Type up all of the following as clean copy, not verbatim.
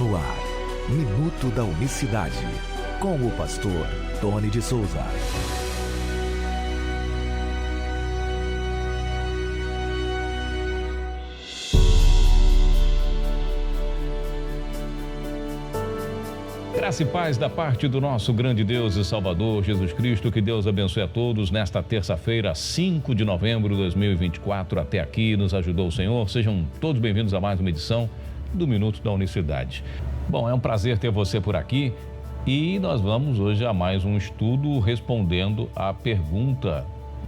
No ar, Minuto da Unicidade, com o pastor Tony de Souza. Graça e paz da parte do nosso grande Deus e Salvador, Jesus Cristo. Que Deus abençoe a todos nesta terça-feira, 5 de novembro de 2024. Até aqui nos ajudou o Senhor. Sejam todos bem-vindos a mais uma edição do Minuto da Unicidade. Bom, é um prazer ter você por aqui e nós vamos hoje a mais um estudo respondendo à pergunta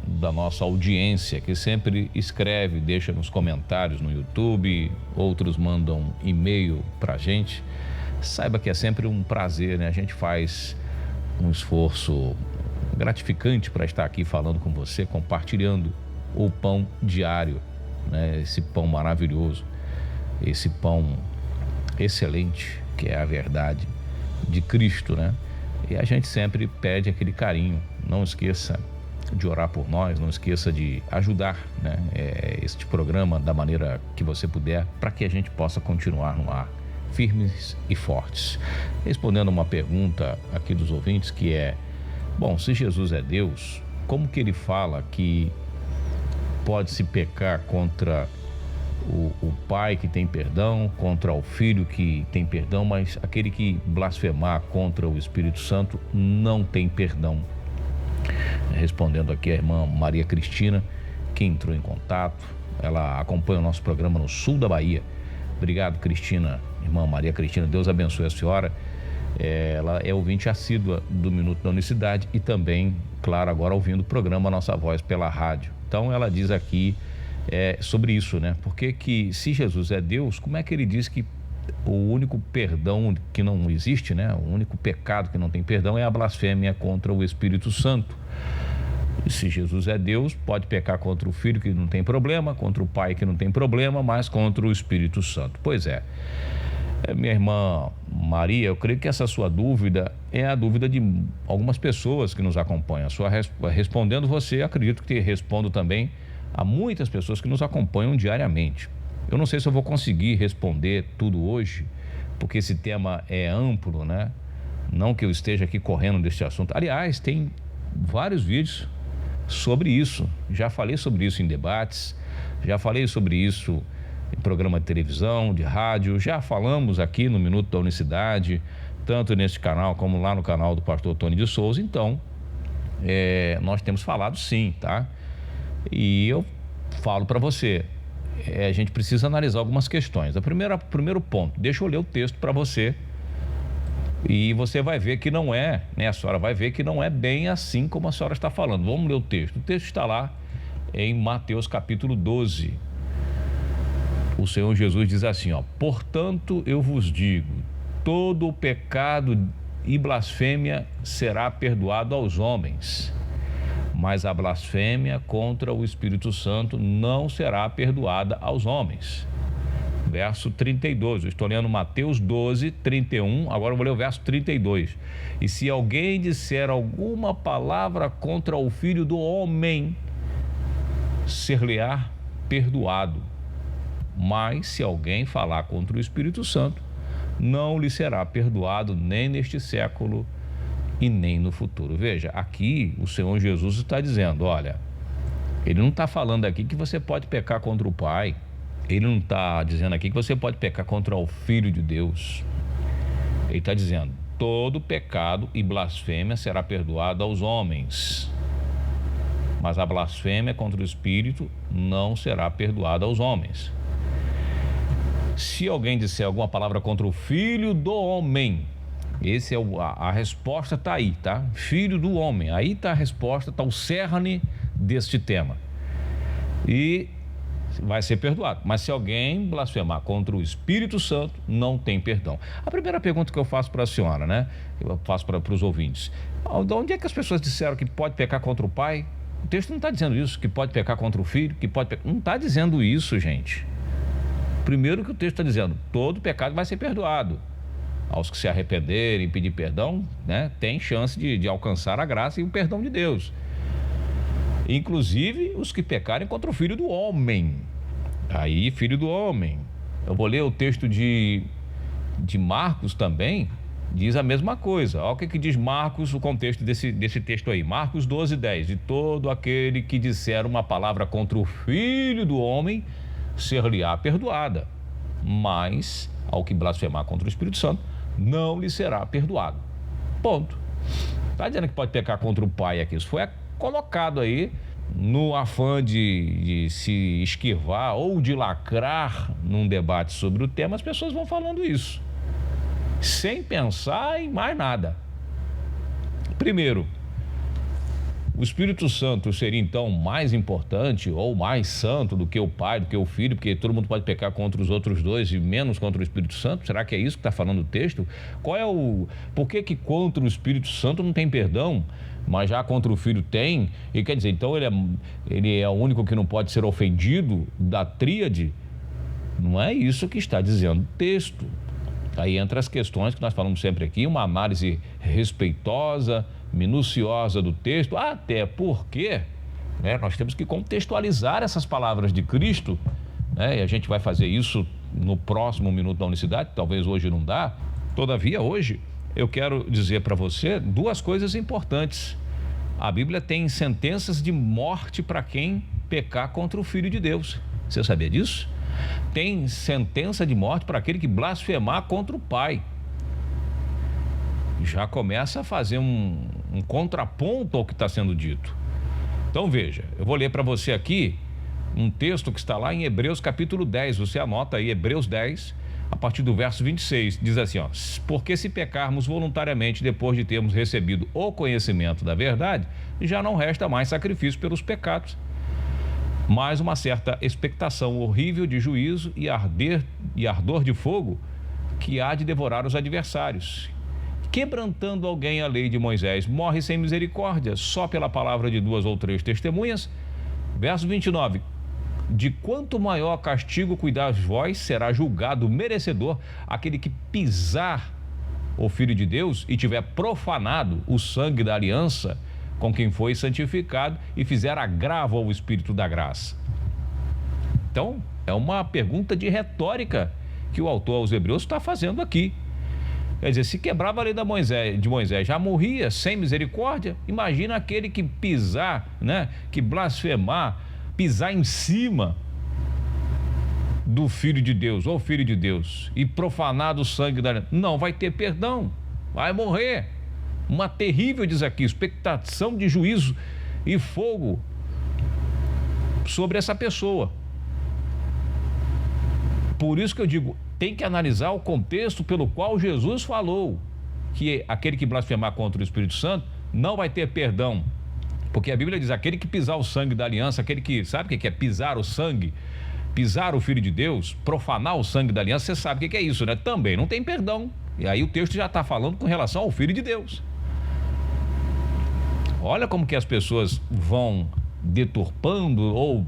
da nossa audiência, que sempre escreve, deixa nos comentários no YouTube, outros mandam e-mail pra gente. Saiba que é sempre um prazer, né? A gente faz um esforço gratificante para estar aqui falando com você, compartilhando o pão diário, né? Esse pão maravilhoso, esse pão excelente, que é a verdade de Cristo, né? E a gente sempre pede aquele carinho. Não esqueça de orar por nós, não esqueça de ajudar, né? Este programa da maneira que você puder, para que a gente possa continuar no ar, firmes e fortes. Respondendo uma pergunta aqui dos ouvintes, que é: bom, se Jesus é Deus, como que ele fala que pode-se pecar contra o Pai que tem perdão, contra o Filho que tem perdão, mas aquele que blasfemar contra o Espírito Santo não tem perdão? Respondendo aqui a irmã Maria Cristina, que entrou em contato. Ela acompanha o nosso programa no sul da Bahia. Obrigado, Cristina, irmã Maria Cristina, Deus abençoe a senhora. Ela é ouvinte assídua do Minuto da Unicidade e também, claro, agora ouvindo o programa Nossa Voz pela rádio. Então ela diz aqui sobre isso, né? Porque que se Jesus é Deus, como é que ele diz que o único perdão que não existe, né? O único pecado que não tem perdão é a blasfêmia contra o Espírito Santo. Se Jesus é Deus, pode pecar contra o Filho, que não tem problema, contra o Pai, que não tem problema, mas contra o Espírito Santo. Pois é, minha irmã Maria, eu creio que essa sua dúvida é a dúvida de algumas pessoas que nos acompanham. Respondendo você, acredito que respondo também a muitas pessoas que nos acompanham diariamente. Eu não sei se eu vou conseguir responder tudo hoje, porque esse tema é amplo, né? Não que eu esteja aqui correndo desse assunto. Aliás, tem vários vídeos sobre isso. Já falei sobre isso em debates, já falei sobre isso em programa de televisão, de rádio, já falamos aqui no Minuto da Unicidade, tanto neste canal como lá no canal do pastor Tony de Souza. Então, nós temos falado sim, tá? E eu falo para você, a gente precisa analisar algumas questões. Primeiro ponto, deixa eu ler o texto para você e você vai ver que não é, né? A senhora vai ver que não é bem assim como a senhora está falando. Vamos ler o texto. O texto está lá em Mateus capítulo 12. O Senhor Jesus diz assim, ó: portanto eu vos digo, todo o pecado e blasfêmia será perdoado aos homens, mas a blasfêmia contra o Espírito Santo não será perdoada aos homens. Verso 32, eu estou lendo Mateus 12, 31, agora eu vou ler o verso 32. E se alguém disser alguma palavra contra o Filho do Homem, ser-lhe-á perdoado. Mas se alguém falar contra o Espírito Santo, não lhe será perdoado nem neste século e nem no futuro. Veja, aqui o Senhor Jesus está dizendo, olha, ele não está falando aqui que você pode pecar contra o Pai. Ele não está dizendo aqui que você pode pecar contra o Filho de Deus. Ele está dizendo, todo pecado e blasfêmia será perdoado aos homens, mas a blasfêmia contra o Espírito não será perdoada aos homens. Se alguém disser alguma palavra contra o Filho do Homem, esse é a resposta está aí, tá? Filho do Homem, aí está a resposta, está o cerne deste tema. E vai ser perdoado. Mas se alguém blasfemar contra o Espírito Santo, não tem perdão. A primeira pergunta que eu faço para a senhora, né? Eu faço para os ouvintes. De onde é que as pessoas disseram que pode pecar contra o Pai? O texto não está dizendo isso, que pode pecar contra o Filho, que pode pecar... Não está dizendo isso, gente. Primeiro que o texto está dizendo, todo pecado vai ser perdoado. Aos que se arrependerem e pedir perdão, né? Tem chance de alcançar a graça e o perdão de Deus. Inclusive os que pecarem contra o Filho do Homem. Aí, Filho do Homem. Eu vou ler o texto de de Marcos também diz a mesma coisa. Olha o que diz Marcos, o contexto desse texto aí. Marcos 12:10. De todo aquele que disser uma palavra contra o Filho do Homem, ser-lhe-á perdoada. Mas ao que blasfemar contra o Espírito Santo, não lhe será perdoado. Ponto. Está dizendo que pode pecar contra o Pai aqui. Isso foi colocado aí no afã de se esquivar ou de lacrar num debate sobre o tema. As pessoas vão falando isso, sem pensar em mais nada. Primeiro, o Espírito Santo seria então mais importante ou mais santo do que o Pai, do que o Filho, porque todo mundo pode pecar contra os outros dois e menos contra o Espírito Santo? Será que é isso que está falando o texto? Por que contra o Espírito Santo não tem perdão, mas já contra o Filho tem? E quer dizer, então ele é o único que não pode ser ofendido da tríade? Não é isso que está dizendo o texto. Aí entra as questões que nós falamos sempre aqui, uma análise respeitosa, minuciosa do texto, até porque, né, nós temos que contextualizar essas palavras de Cristo, né, e a gente vai fazer isso no próximo Minuto da Unicidade, talvez hoje não dá. Todavia, hoje, eu quero dizer para você duas coisas importantes. A Bíblia tem sentenças de morte para quem pecar contra o Filho de Deus. Você sabia disso? Tem sentença de morte para aquele que blasfemar contra o Pai. Já começa a fazer um contraponto ao que está sendo dito. Então veja, eu vou ler para você aqui um texto que está lá em Hebreus capítulo 10, você anota aí, Hebreus 10, a partir do verso 26, diz assim, ó: porque se pecarmos voluntariamente depois de termos recebido o conhecimento da verdade, já não resta mais sacrifício pelos pecados, mas uma certa expectação horrível de juízo e ardor de fogo que há de devorar os adversários. Quebrantando alguém a lei de Moisés, morre sem misericórdia, só pela palavra de 2 ou 3 testemunhas. Verso 29, de quanto maior castigo cuidais vós, será julgado merecedor aquele que pisar o Filho de Deus e tiver profanado o sangue da aliança com quem foi santificado e fizer agravo ao Espírito da graça. Então, é uma pergunta de retórica que o autor aos Hebreus está fazendo aqui. Quer dizer, se quebrava a lei de Moisés, já morria sem misericórdia. Imagina aquele que pisar, né, que blasfemar, pisar em cima do Filho de Deus, ou Filho de Deus, e profanar do sangue da aliança. Não vai ter perdão, vai morrer. Uma terrível, diz aqui, expectação de juízo e fogo sobre essa pessoa. Por isso que eu digo, tem que analisar o contexto pelo qual Jesus falou que aquele que blasfemar contra o Espírito Santo não vai ter perdão. Porque a Bíblia diz, aquele que pisar o sangue da aliança, aquele que, sabe o que é pisar o sangue? Pisar o Filho de Deus, profanar o sangue da aliança, você sabe o que é isso, né? Também não tem perdão. E aí o texto já está falando com relação ao Filho de Deus. Olha como que as pessoas vão deturpando, ou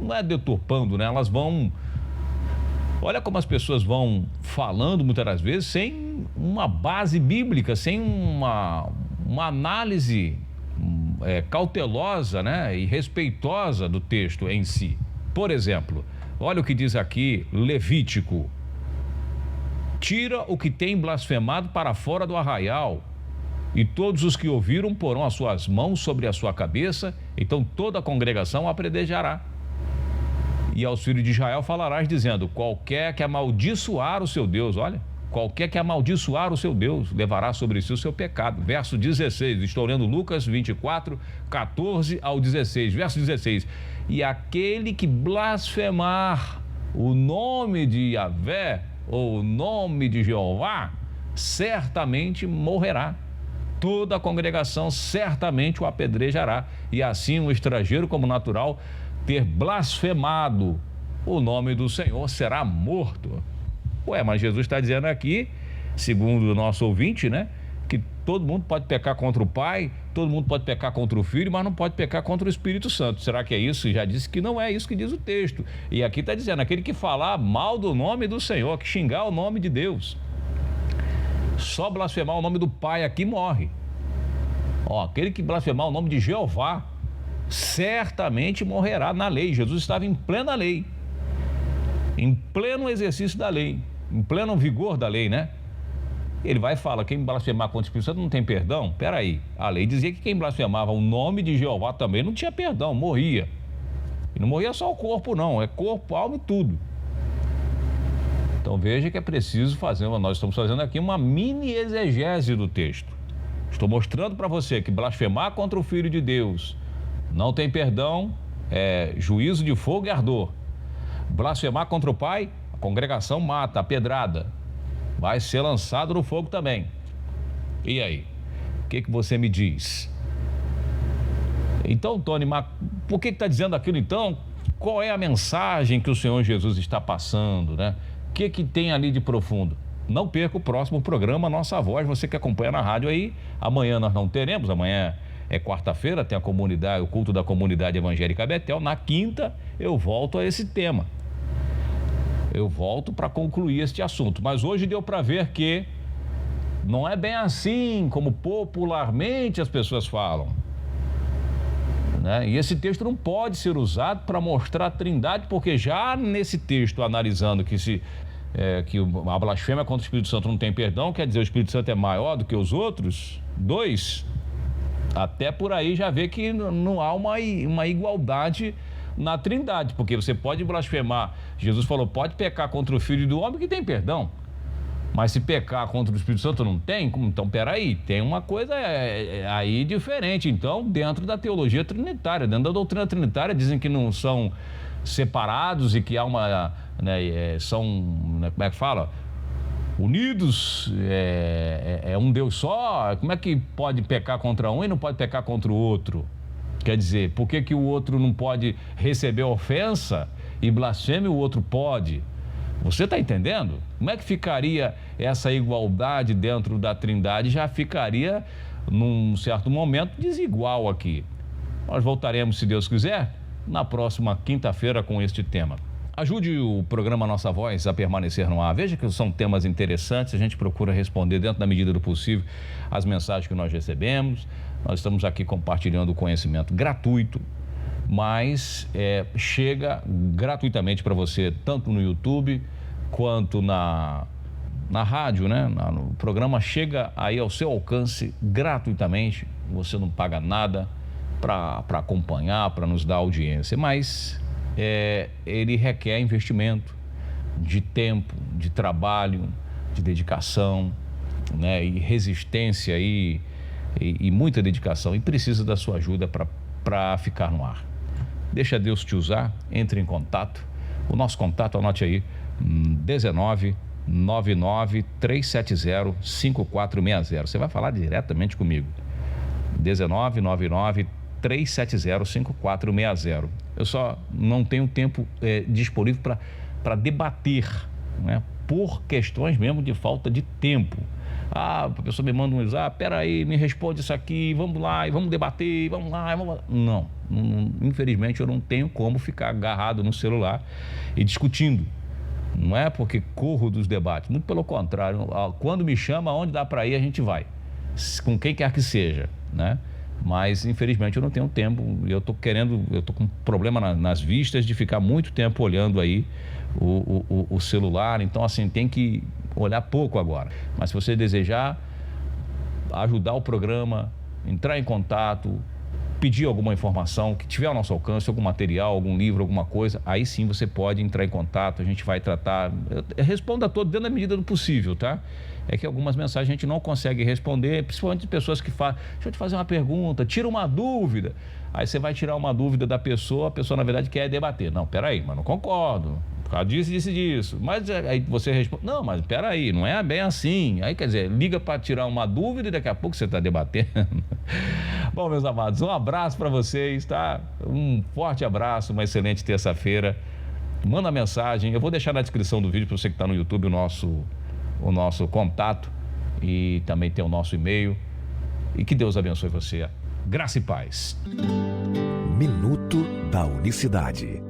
não é deturpando, né? Elas vão... Olha como as pessoas vão falando muitas das vezes sem uma base bíblica, sem uma análise cautelosa, né, e respeitosa do texto em si. Por exemplo, olha o que diz aqui Levítico: tira o que tem blasfemado para fora do arraial, e todos os que ouviram porão as suas mãos sobre a sua cabeça, então toda a congregação apedrejará. E aos filhos de Israel falarás dizendo, qualquer que amaldiçoar o seu Deus, olha, qualquer que amaldiçoar o seu Deus, levará sobre si o seu pecado. Verso 16, estou lendo Lucas 24, 14 ao 16, verso 16. E aquele que blasfemar o nome de Yahvé, ou o nome de Jeová, certamente morrerá. Toda a congregação certamente o apedrejará. E assim o estrangeiro como natural ter blasfemado o nome do Senhor será morto. Ué, mas Jesus está dizendo aqui, segundo o nosso ouvinte, né, que todo mundo pode pecar contra o Pai, todo mundo pode pecar contra o Filho, mas não pode pecar contra o Espírito Santo. Será que é isso? Já disse que não é isso que diz o texto. E aqui está dizendo, aquele que falar mal do nome do Senhor, que xingar o nome de Deus, só blasfemar o nome do Pai aqui morre. Ó, aquele que blasfemar o nome de Jeová, certamente morrerá na lei. Jesus estava em plena lei, em pleno exercício da lei. em pleno vigor da lei, né? Ele vai e fala, quem blasfemar contra o Espírito Santo não tem perdão? Peraí, a lei dizia que quem blasfemava o nome de Jeová também não tinha perdão, morria. E não morria só o corpo não, é corpo, alma e tudo. Então veja que é preciso fazer, nós estamos fazendo aqui uma mini exegese do texto. Estou mostrando para você que blasfemar contra o Filho de Deus não tem perdão, é juízo de fogo e ardor. Blasfemar contra o Pai, a congregação mata, a pedrada. Vai ser lançado no fogo também. E aí? O que você me diz? Então, Tony, mas por que está dizendo aquilo então? Qual é a mensagem que o Senhor Jesus está passando, né? O que tem ali de profundo? Não perca o próximo programa Nossa Voz, você que acompanha na rádio aí. Amanhã nós não teremos, amanhã é quarta-feira, tem a comunidade, o culto da comunidade evangélica Betel. Na quinta eu volto a esse tema. Eu volto para concluir este assunto, mas hoje deu para ver que não é bem assim como popularmente as pessoas falam, né? E esse texto não pode ser usado para mostrar a Trindade, porque já nesse texto analisando que a blasfêmia contra o Espírito Santo não tem perdão, quer dizer, o Espírito Santo é maior do que os outros dois, até por aí já vê que não há uma igualdade na Trindade, porque você pode blasfemar, Jesus falou, pode pecar contra o Filho do Homem que tem perdão, mas se pecar contra o Espírito Santo não tem, então peraí, tem uma coisa aí diferente, então dentro da teologia trinitária, dentro da doutrina trinitária dizem que não são separados e que há uma, né, são, né, como é que fala? Unidos, é um Deus só, como é que pode pecar contra um e não pode pecar contra o outro? Quer dizer, por que o outro não pode receber ofensa e blasfêmia e o outro pode? Você está entendendo? Como é que ficaria essa igualdade dentro da Trindade? Já ficaria, num certo momento, desigual aqui. Nós voltaremos, se Deus quiser, na próxima quinta-feira com este tema. Ajude o programa Nossa Voz a permanecer no ar. Veja que são temas interessantes, a gente procura responder dentro da medida do possível as mensagens que nós recebemos. Nós estamos aqui compartilhando o conhecimento gratuito, mas chega gratuitamente para você, tanto no YouTube quanto na rádio, né? O programa chega aí ao seu alcance gratuitamente, você não paga nada para acompanhar, para nos dar audiência, mas ele requer investimento de tempo, de trabalho, de dedicação, né? E resistência e muita dedicação, e precisa da sua ajuda para ficar no ar. Deixa Deus te usar, entre em contato. O nosso contato, anote aí, 1999-370-5460. Você vai falar diretamente comigo. 1999-370-5460. Eu só não tenho tempo disponível para debater, né? Por questões mesmo de falta de tempo. A pessoa me manda um WhatsApp, peraí, me responde isso aqui, vamos lá, e vamos debater, vamos lá. Não, infelizmente eu não tenho como ficar agarrado no celular e discutindo. Não é porque corro dos debates, muito pelo contrário, quando me chama, onde dá para ir, a gente vai, com quem quer que seja, né? Mas infelizmente eu não tenho tempo, eu tô com um problema nas vistas de ficar muito tempo olhando aí o celular, então assim, tem que olhar pouco agora. Mas se você desejar ajudar o programa, entrar em contato, pedir alguma informação que tiver ao nosso alcance, algum material, algum livro, alguma coisa, aí sim você pode entrar em contato, a gente vai tratar, responda a todos dentro da medida do possível, tá? É que algumas mensagens a gente não consegue responder, principalmente de pessoas que falam, deixa eu te fazer uma pergunta, tira uma dúvida. Aí você vai tirar uma dúvida da pessoa, a pessoa na verdade quer debater. Não, peraí, mas não concordo, por causa disso. Mas aí você responde, não, mas peraí, não é bem assim. Aí quer dizer, liga para tirar uma dúvida e daqui a pouco você está debatendo. Bom, meus amados, um abraço para vocês, tá? Um forte abraço, uma excelente terça-feira. Manda mensagem, eu vou deixar na descrição do vídeo para você que está no YouTube o nosso contato e também tem o nosso e-mail. E que Deus abençoe você. Graça e paz. Minuto da Unicidade.